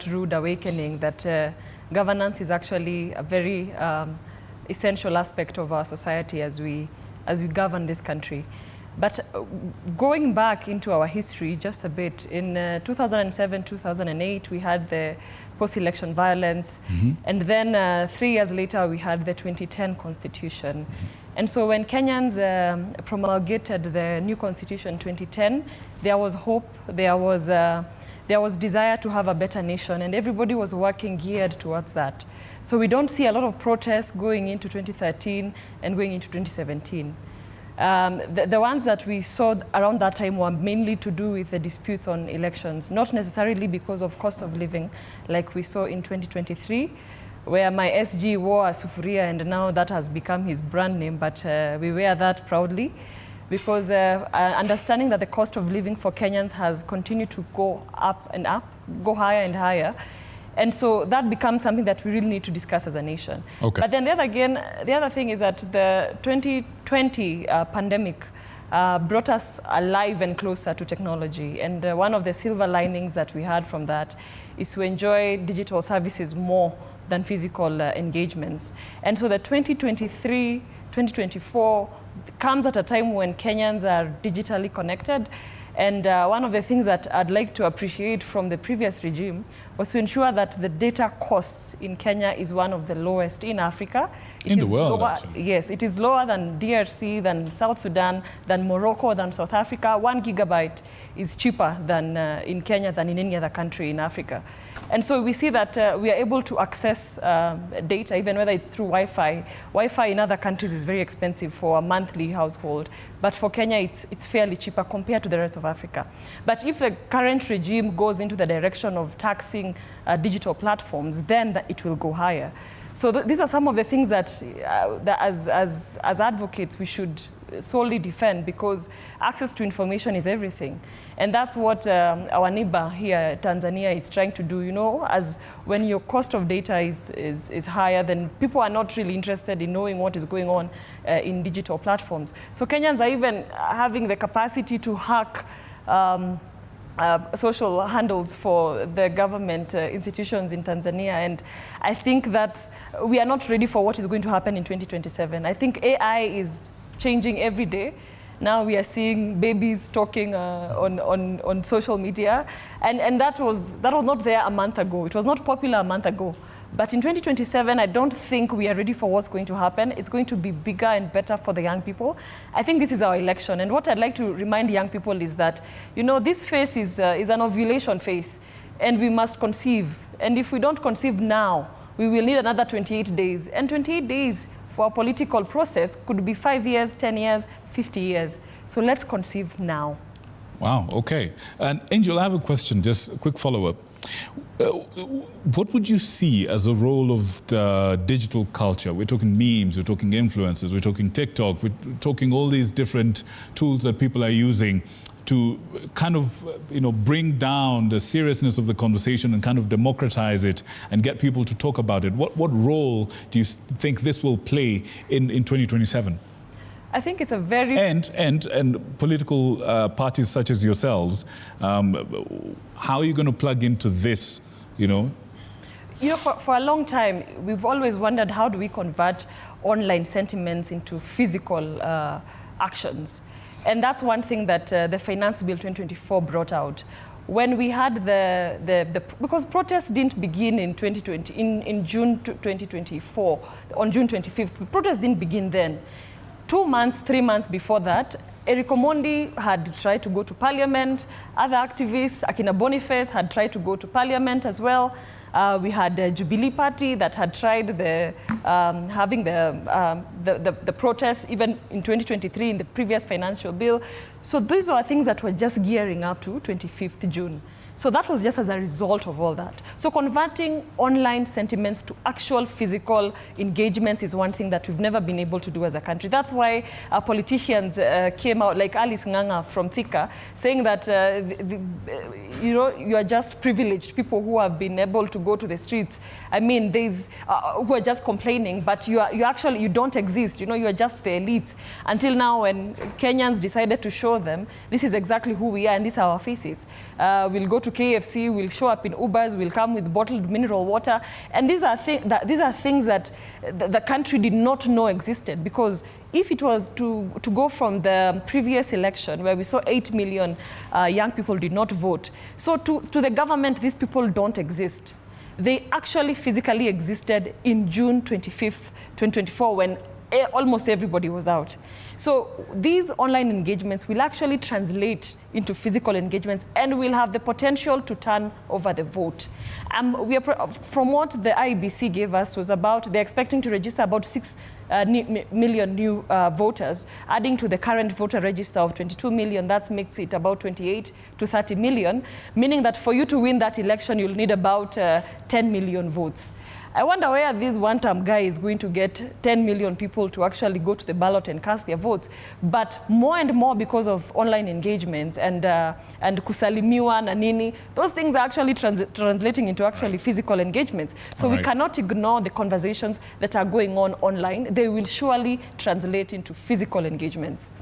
rude awakening that governance is actually a very essential aspect of our society as we govern this country. But going back into our history just a bit, in 2007, 2008, we had the post-election violence. And then 3 years later, we had the 2010 constitution. And so when Kenyans promulgated the new constitution in 2010, there was hope, there was desire to have a better nation, and everybody was working geared towards that. So we don't see a lot of protests going into 2013 and going into 2017. The ones that we saw around that time were mainly to do with the disputes on elections, not necessarily because of cost of living, like we saw in 2023, where my SG wore a sufuria, and now that has become his brand name, but we wear that proudly, because understanding that the cost of living for Kenyans has continued to go up and up, go higher and higher. And so that becomes something that we really need to discuss as a nation. Okay. But then the other thing is that the 2020 pandemic brought us alive and closer to technology. And one of the silver linings that we had from that is to enjoy digital services more than physical engagements. And so the 2023, 2024 comes at a time when Kenyans are digitally connected. And one of the things that I'd like to appreciate from the previous regime was to ensure that the data costs in Kenya is one of the lowest in Africa. In the world, actually. Yes, it is lower than DRC, than South Sudan, than Morocco, than South Africa. 1 gigabyte is cheaper than in Kenya than in any other country in Africa. And so we see that we are able to access data, even whether it's through Wi-Fi. Wi-Fi in other countries is very expensive for a monthly household, but for Kenya it's fairly cheaper compared to the rest of Africa. But if the current regime goes into the direction of taxing digital platforms, then it will go higher. So these are some of the things that, as advocates, we should solely defend, because access to information is everything. And that's what our neighbor here, Tanzania, is trying to do. You know, as when your cost of data is higher, then people are not really interested in knowing what is going on in digital platforms. So Kenyans are even having the capacity to hack social handles for the government institutions in Tanzania. And I think that we are not ready for what is going to happen in 2027. I think AI is changing every day. Now we are seeing babies talking on social media, and that was not there a month ago. It was not popular a month ago. But in 2027, I don't think we are ready for what's going to happen. It's going to be bigger and better for the young people. I think this is our election, and what I'd like to remind young people is that, you know, this phase is an ovulation phase, and we must conceive. And if we don't conceive now, we will need another 28 days. And 28 days for a political process could be 5 years, 10 years, 50 years. So let's conceive now. Wow, okay. And Angel, I have a question, just a quick follow-up. What would you see as a role of the digital culture? We're talking memes, we're talking influencers, we're talking TikTok, we're talking all these different tools that people are using to kind of, you know, bring down the seriousness of the conversation and kind of democratize it and get people to talk about it. What role do you think this will play in 2027? I think it's a very... And political parties such as yourselves, how are you going to plug into this, you know? You know, for a long time, we've always wondered, how do we convert online sentiments into physical actions? And that's one thing that the Finance Bill 2024 brought out. When we had because protests didn't begin in 2020, in June 2024, on June 25th, protests didn't begin then. 2 months, 3 months before that, Eric Omondi had tried to go to parliament. Other activists, Akina Boniface, had tried to go to parliament as well. We had the Jubilee Party that had tried having the protests even in 2023 in the previous financial bill. So these were things that were just gearing up to 25th June. So that was just as a result of all that. So converting online sentiments to actual physical engagements is one thing that we've never been able to do as a country. That's why our politicians came out, like Alice Nganga from Thika, saying that you know, you are just privileged people who have been able to go to the streets. I mean, there's who are just complaining, but you don't exist. You know, you are just the elites. Until now, when Kenyans decided to show them, this is exactly who we are and these are our faces. We'll go to to KFC, we'll show up in Ubers, we'll come with bottled mineral water. And these are things that the country did not know existed, because if it was to go from the previous election where we saw 8 million young people did not vote, so to the government, these people don't exist. They actually physically existed in June 25th, 2024, when almost everybody was out. So these online engagements will actually translate into physical engagements and will have the potential to turn over the vote. From what the IEBC gave us was about, they're expecting to register about 6 million new voters, adding to the current voter register of 22 million. That makes it about 28 to 30 million, meaning that for you to win that election, you'll need about 10 million votes. I wonder where this one-term guy is going to get 10 million people to actually go to the ballot and cast their votes. But more and more, because of online engagements and kusalimiwa na nini, those things are actually translating into actually physical engagements. So we cannot ignore the conversations that are going on online. They will surely translate into physical engagements.